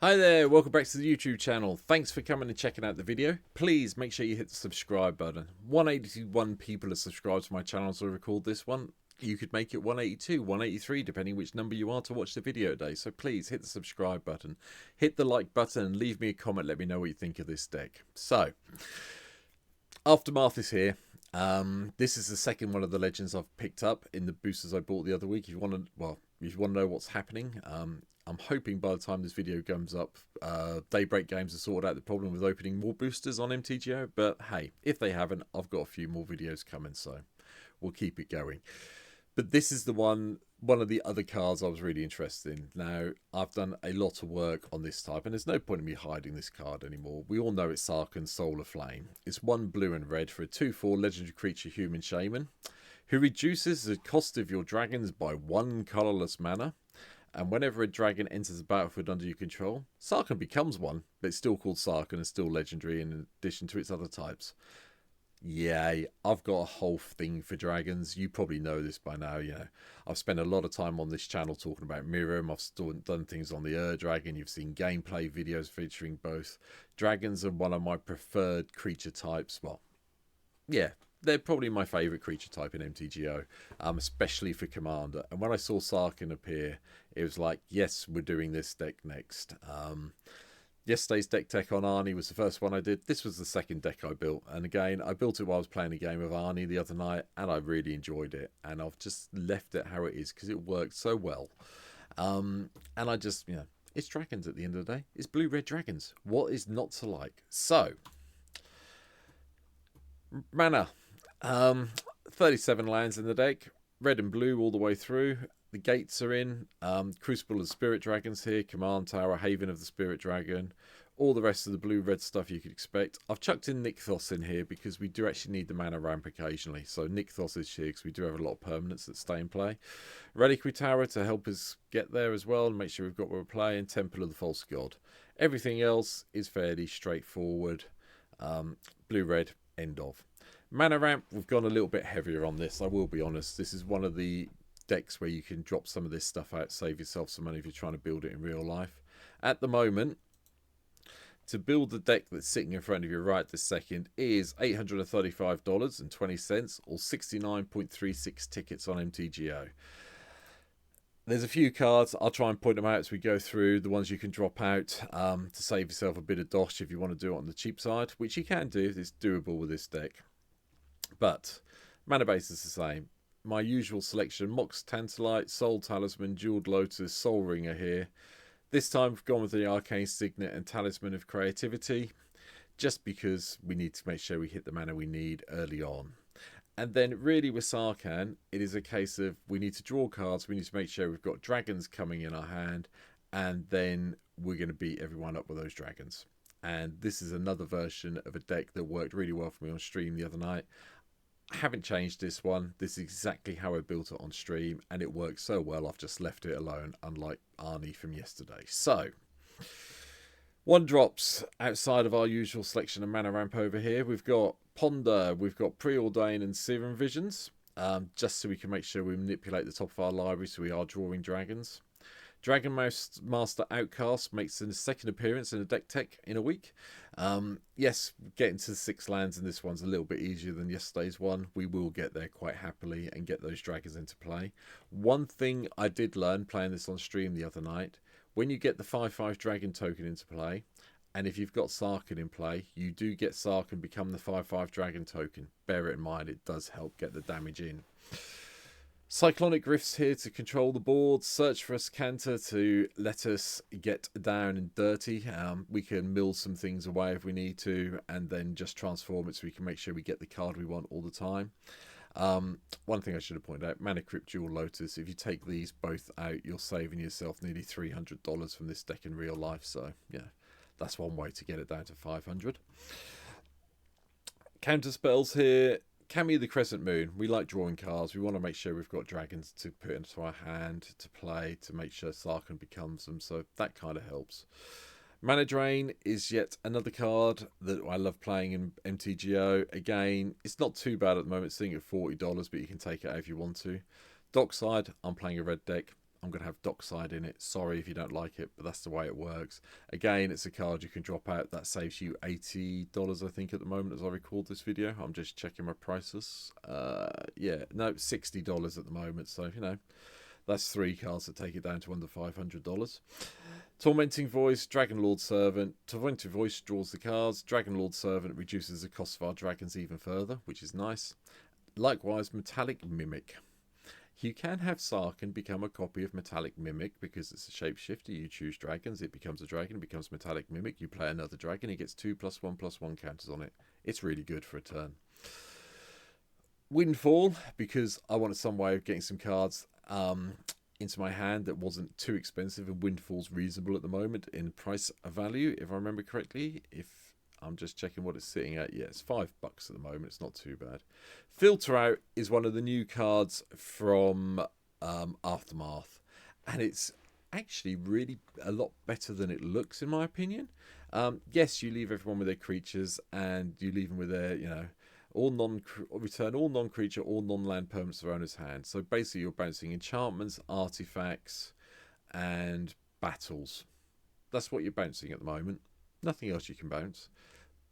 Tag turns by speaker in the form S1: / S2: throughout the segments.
S1: Hi there, welcome back to the YouTube channel. Thanks for coming and checking out the video. Please make sure you hit the subscribe button. 181 people have subscribed to my channel to record this one. You could make it 182, 183, depending which number you are to watch the video today. So please hit the subscribe button, hit the like button, and leave me a comment. Let me know what you think of this deck. So, Aftermath is here. This is the second one of the legends I've picked up in the boosters I bought the other week. If you want to know what's happening, I'm hoping by the time this video comes up, Daybreak Games have sorted out the problem with opening more boosters on MTGO. But hey, if they haven't, I've got a few more videos coming, so we'll keep it going. But this is the one of the other cards I was really interested in. Now, I've done a lot of work on this type, and there's no point in me hiding this card anymore. We all know it's Sarkhan, Soul Aflame. It's 1 blue and red for a 2/4 legendary creature human shaman, who reduces the cost of your dragons by 1 colourless mana. And whenever a dragon enters the battlefield under your control, Sarkhan becomes one, but it's still called Sarkhan and still legendary in addition to its other types. Yay, I've got a whole thing for dragons. You probably know this by now. I've spent a lot of time on this channel talking about Mirim. I've done things on the Dragon. You've seen gameplay videos featuring both. Dragons are one of my preferred creature types. Well, yeah, they're probably my favourite creature type in MTGO, especially for Commander. And when I saw Sarkhan appear, it was like, yes, we're doing this deck next. Yesterday's deck tech on Arnie was the first one I did. This was the second deck I built. And again, I built it while I was playing a game of Arnie the other night, and I really enjoyed it. And I've just left it how it is because it worked so well. And I just, it's dragons at the end of the day. It's blue-red dragons. What is not to like? So, mana. 37 lands in the deck. Red and blue all the way through. The gates are in. Crucible of Spirit Dragons here. Command Tower, Haven of the Spirit Dragon. All the rest of the blue-red stuff you could expect. I've chucked in Nykthos in here because we do actually need the mana ramp occasionally. So Nykthos is here because we do have a lot of permanents that stay in play. Reliquary Tower to help us get there as well and make sure we've got what we're playing. Temple of the False God. Everything else is fairly straightforward. Blue-red, end of. Mana ramp, we've gone a little bit heavier on this, I will be honest. This is one of the decks where you can drop some of this stuff out, save yourself some money if you're trying to build it in real life. At the moment, to build the deck that's sitting in front of you right this second is $835.20 or 69.36 tickets on MTGO. There's a few cards. I'll try and point them out as we go through. The ones you can drop out to save yourself a bit of dosh if you want to do it on the cheap side, which you can do. It's doable with this deck. But mana base is the same. My usual selection: Mox Tantalite, Soul Talisman, Jeweled Lotus, Soul Ring are here. This time we've gone with the Arcane Signet and Talisman of Creativity, just because we need to make sure we hit the mana we need early on. And then really with Sarkhan, it is a case of we need to draw cards, we need to make sure we've got dragons coming in our hand, and then we're going to beat everyone up with those dragons. And this is another version of a deck that worked really well for me on stream the other night. I haven't changed this one. This is exactly how I built it on stream, and it works so well I've just left it alone, unlike Arnie from yesterday. So, 1-drops outside of our usual selection of mana ramp over here. We've got Ponder, we've got Preordain and Serum Visions, just so we can make sure we manipulate the top of our library so we are drawing dragons. Dragon Master Outcast makes a second appearance in a deck tech in a week. Yes, getting to the 6 lands in this one's a little bit easier than yesterday's one. We will get there quite happily and get those dragons into play. One thing I did learn playing this on stream the other night, when you get the 5/5 dragon token into play, and if you've got Sarkhan in play, you do get Sarkhan become the 5/5 dragon token. Bear it in mind, it does help get the damage in. Cyclonic Rifts here to control the board. Search for a Scanter to let us get down and dirty. We can mill some things away if we need to, and then just transform it so we can make sure we get the card we want all the time. One thing I should have pointed out, Mana Crypt, Jewel Lotus. If you take these both out, you're saving yourself nearly $300 from this deck in real life. So, yeah, that's one way to get it down to 500. Counter spells here. Cameo the Crescent Moon. We like drawing cards. We want to make sure we've got dragons to put into our hand to play to make sure Sarkhan becomes them. So that kind of helps. Mana Drain is yet another card that I love playing in MTGO. Again, it's not too bad at the moment. It's sitting at $40, but you can take it out if you want to. Dockside, I'm playing a red deck. I'm going to have Dockside in it. Sorry if you don't like it, but that's the way it works. Again, it's a card you can drop out. That saves you $80, I think, at the moment as I record this video. I'm just checking my prices. Yeah, no, $60 at the moment. So, you know, that's 3 cards that take it down to under $500. Tormenting Voice, Dragon Lord Servant. Tormenting Voice draws the cards. Dragon Lord Servant reduces the cost of our dragons even further, which is nice. Likewise, Metallic Mimic. You can have Sarkhan become a copy of Metallic Mimic because it's a shapeshifter. You choose dragons, it becomes a dragon, it becomes Metallic Mimic. You play another dragon, he gets 2+1/+1 counters on it. It's really good for a turn. Windfall, because I wanted some way of getting some cards into my hand that wasn't too expensive, and Windfall's reasonable at the moment in price value, if I remember correctly. If I'm just checking what it's sitting at. Yeah, it's $5 at the moment. It's not too bad. Filter Out is one of the new cards from Aftermath, and it's actually really a lot better than it looks, in my opinion. Yes, you leave everyone with their creatures, and you leave them with their, you know, return all non-creature, all non-land permanents to their owner's hand. So basically, you're bouncing enchantments, artifacts, and battles. That's what you're bouncing at the moment. Nothing else you can bounce.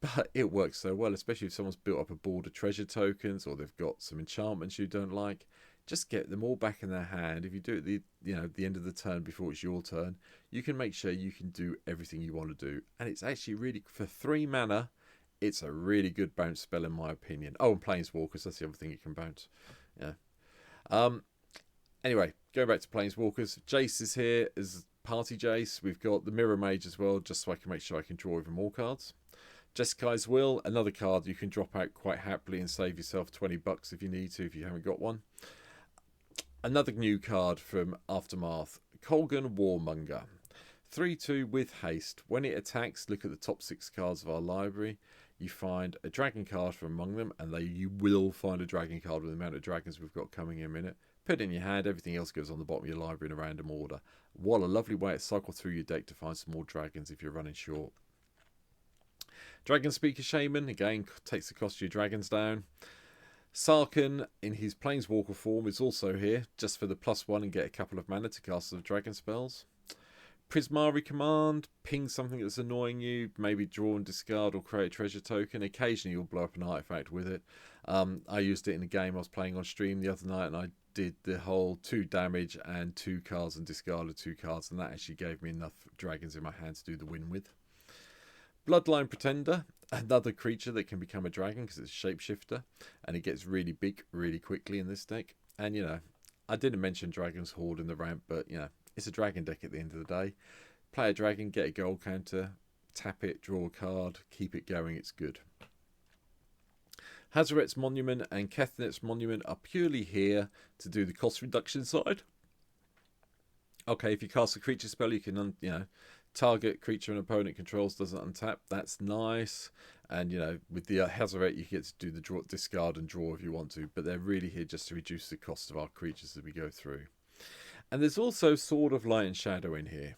S1: But it works so well, especially if someone's built up a board of treasure tokens, or they've got some enchantments you don't like. Just get them all back in their hand. If you do it the end of the turn before it's your turn, you can make sure you can do everything you want to do. And it's actually really, for 3 mana, it's a really good bounce spell in my opinion. Oh, and Planeswalkers, that's the other thing you can bounce. Yeah. Anyway, going back to Planeswalkers, Jace is here as Party Jace. We've got the Mirror Mage as well, just so I can make sure I can draw even more cards. Jeskai Will, another card you can drop out quite happily and save yourself $20 if you need to, if you haven't got one. Another new card from Aftermath, Kolgan Warmonger. 3/2 with haste. When it attacks, look at the top 6 cards of our library. You find a dragon card from among them, and you will find a dragon card with the amount of dragons we've got coming in a minute. Put it in your hand, everything else goes on the bottom of your library in a random order. What a lovely way to cycle through your deck to find some more dragons if you're running short. Dragon Speaker Shaman, again, takes the cost of your dragons down. Sarkhan, in his Planeswalker form, is also here, just for the +1 and get a couple of mana to cast the dragon spells. Prismari Command, ping something that's annoying you, maybe draw and discard or create a treasure token. Occasionally you'll blow up an artifact with it. I used it in a game I was playing on stream the other night, and I did the whole 2 damage and 2 cards and discarded 2 cards, and that actually gave me enough dragons in my hand to do the win with. Bloodline Pretender, another creature that can become a dragon because it's a shapeshifter, and it gets really big really quickly in this deck. And, you know, I didn't mention Dragon's Horde in the ramp, but, you know, it's a dragon deck at the end of the day. Play a dragon, get a gold counter, tap it, draw a card, keep it going, it's good. Hazoret's Monument and Kethnet's Monument are purely here to do the cost reduction side. Okay, if you cast a creature spell, you can, target creature an opponent controls doesn't untap. That's nice. And, with the Hazoret, you get to do the discard and draw if you want to. But they're really here just to reduce the cost of our creatures as we go through. And there's also Sword of Light and Shadow in here.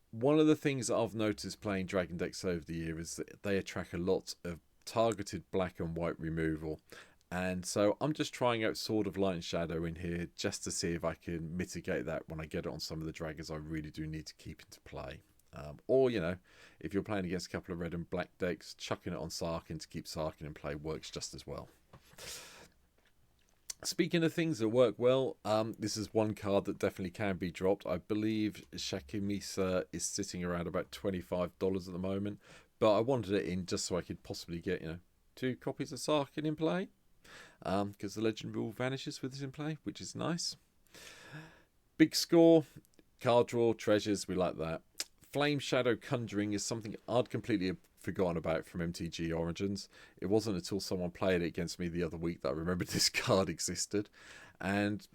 S1: One of the things that I've noticed playing Dragon decks over the year is that they attract a lot of targeted black and white removal. And so I'm just trying out Sword of Light and Shadow in here just to see if I can mitigate that when I get it on some of the dragons I really do need to keep into play. Or, if you're playing against a couple of red and black decks, chucking it on Sarkhan to keep Sarkhan in play works just as well. Speaking of things that work well, this is one card that definitely can be dropped. I believe Shakimisa is sitting around about $25 at the moment, but I wanted it in just so I could possibly get, 2 copies of Sarkhan in play, because the Legend rule vanishes with this in play, which is nice. Big score, card draw, treasures, we like that. Flame Shadow Conjuring is something I'd completely forgotten about from MTG Origins. It wasn't until someone played it against me the other week that I remembered this card existed. And,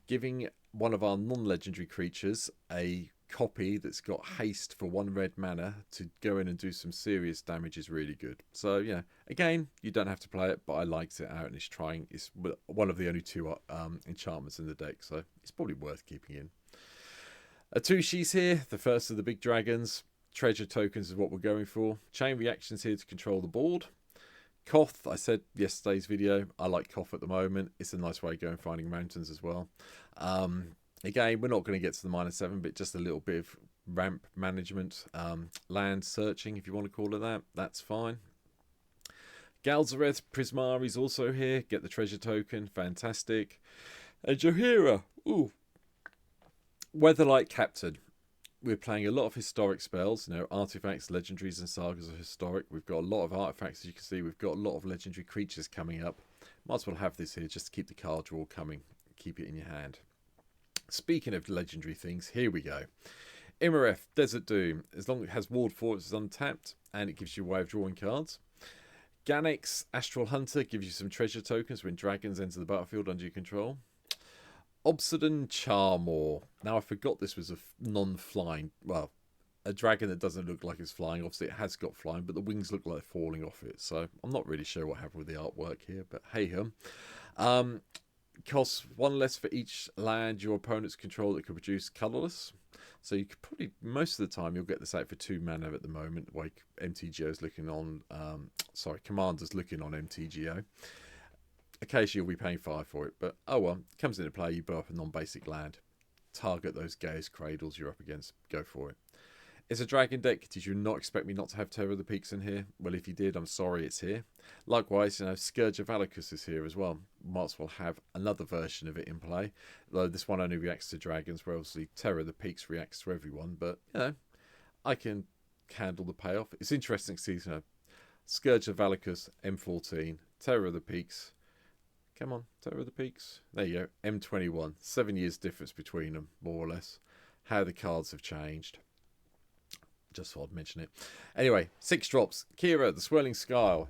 S1: giving one of our non-legendary creatures a copy that's got haste for 1 red mana to go in and do some serious damage is really good. So, again, you don't have to play it, but I liked it out, and it's one of the only 2 enchantments in the deck, so it's probably worth keeping in. Atushi's here, the first of the big dragons. Treasure tokens is what we're going for. Chain Reactions here to control the board. Koth, I said yesterday's video, I like Koth at the moment. It's a nice way of going finding mountains as well. Again, we're not going to get to the -7, but just a little bit of ramp management, land searching, if you want to call it that. That's fine. Galzareth Prismari's also here. Get the treasure token. Fantastic. And Johira. Ooh. Weatherlight Captain. We're playing a lot of historic spells. You know, artifacts, legendaries, and sagas are historic. We've got a lot of artifacts, as you can see. We've got a lot of legendary creatures coming up. Might as well have this here just to keep the card draw coming. Keep it in your hand. Speaking of legendary things, here we go. Imareth, Desert Doom. As long as it has Ward 4, it's untapped, and it gives you a way of drawing cards. Ganex, Astral Hunter, gives you some treasure tokens when dragons enter the battlefield under your control. Obsidian Charmor. Now, I forgot this was a non-flying, well, a dragon that doesn't look like it's flying. Obviously, it has got flying, but the wings look like they're falling off it. So, I'm not really sure what happened with the artwork here, but hey-hum. Costs 1 less for each land your opponents control that can produce colourless. So you could probably, most of the time, you'll get this out for 2 mana at the moment, like MTGO's looking on, Commander's looking on MTGO. Occasionally you'll be paying 5 for it, but oh well, comes into play, you blow up a non-basic land. Target those Gaia's Cradles you're up against, go for it. It's a dragon deck. Did you not expect me not to have Terror of the Peaks in here? Well, if you did, I'm sorry it's here. Likewise, you know, Scourge of Valakut is here as well. Might as well have another version of it in play. Though this one only reacts to dragons, where obviously Terror of the Peaks reacts to everyone. But, you know, I can handle the payoff. It's interesting to see, you know, Scourge of Valakut, M14, Terror of the Peaks. Come on, Terror of the Peaks. There you go, M21. 7 years difference between them, more or less. How the cards have changed. Just thought I'd mention it. Anyway, 6 drops. Kira, the Swirling Sky.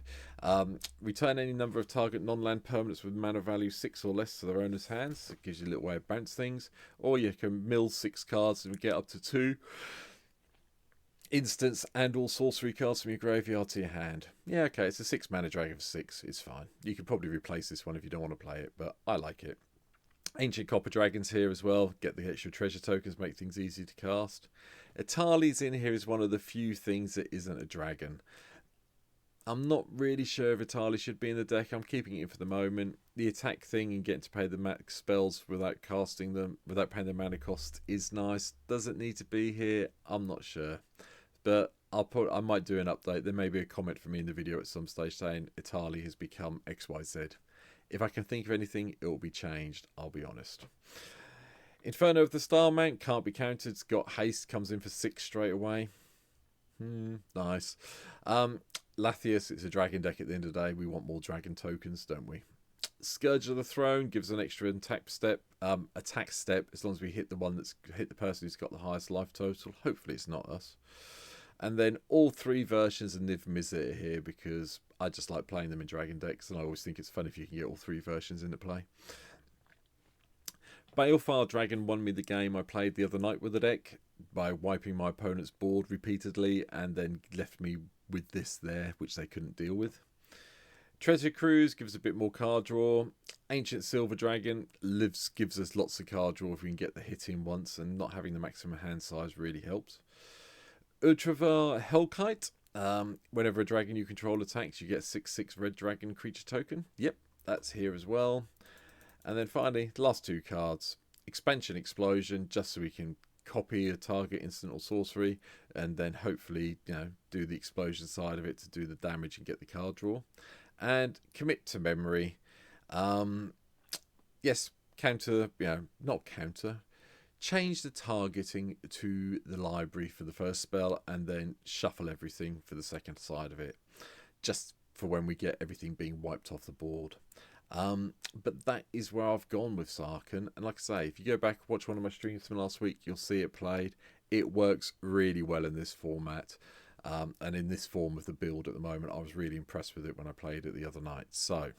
S1: Return any number of target non-land permanents with mana value 6 or less to their owner's hands. It gives you a little way of bounce things. Or you can mill 6 cards and get up to 2 instants and all sorcery cards from your graveyard to your hand. Yeah, okay, it's a 6 mana dragon for 6. It's fine. You can probably replace this one if you don't want to play it, but I like it. Ancient Copper Dragons here as well. Get the extra treasure tokens, make things easy to cast. Etali's in here is one of the few things that isn't a dragon. I'm not really sure if Etali should be in the deck. I'm keeping it in for the moment. The attack thing and getting to pay the max spells without casting them, without paying the mana cost is nice. Does it need to be here? I'm not sure. But I might do an update. There may be a comment from me in the video at some stage saying Etali has become XYZ. If I can think of anything, it will be changed, I'll be honest. Inferno of the Starmount can't be countered. It's got haste, comes in for 6 straight away. Nice. Lathias, it's a dragon deck at the end of the day. We want more dragon tokens, don't we? Scourge of the Throne gives an extra attack step, as long as we hit the one that's hit the person who's got the highest life total. Hopefully it's not us. And then all 3 versions of Niv Mizzet are here because I just like playing them in dragon decks, and I always think it's fun if you can get all 3 versions into play. Balefire Dragon won me the game I played the other night with the deck by wiping my opponent's board repeatedly and then left me with this there, which they couldn't deal with. Treasure Cruise gives a bit more card draw. Ancient Silver Dragon gives us lots of card draw if we can get the hit in once, and not having the maximum hand size really helps. Ultravar Hellkite. Whenever a dragon you control attacks, you get a 6/6 red dragon creature token. Yep, that's here as well. And then finally, the last 2 cards. Expansion Explosion, just so we can copy a target instant or sorcery, and then hopefully, you know, do the explosion side of it to do the damage and get the card draw. And Commit to Memory. Yes, counter, you know, not counter. Change the targeting to the library for the first spell, and then shuffle everything for the second side of it, just for when we get everything being wiped off the board. But that is where I've gone with Sarkhan, and like I say, if you go back and watch one of my streams from last week, you'll see it played. It works really well in this format, and in this form of the build at the moment. I was really impressed with it when I played it the other night. So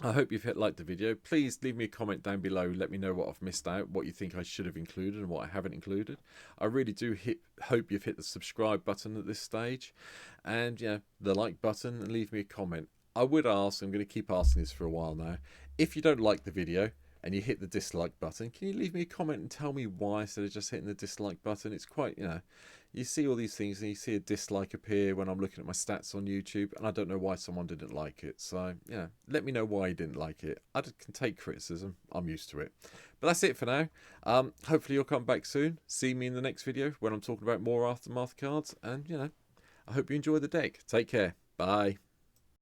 S1: I hope you've liked the video. Please leave me a comment down below. Let me know what I've missed out, what you think I should have included and what I haven't included. I really do hope you've hit the subscribe button at this stage, and the like button, and leave me a comment. I would ask, I'm going to keep asking this for a while now, if you don't like the video, and you hit the dislike button, can you leave me a comment and tell me why instead of just hitting the dislike button? It's quite, you see all these things and you see a dislike appear when I'm looking at my stats on YouTube, and I don't know why someone didn't like it. So, let me know why you didn't like it. I can take criticism. I'm used to it. But that's it for now. Hopefully you'll come back soon. See me in the next video when I'm talking about more Aftermath cards. And, I hope you enjoy the deck. Take care. Bye.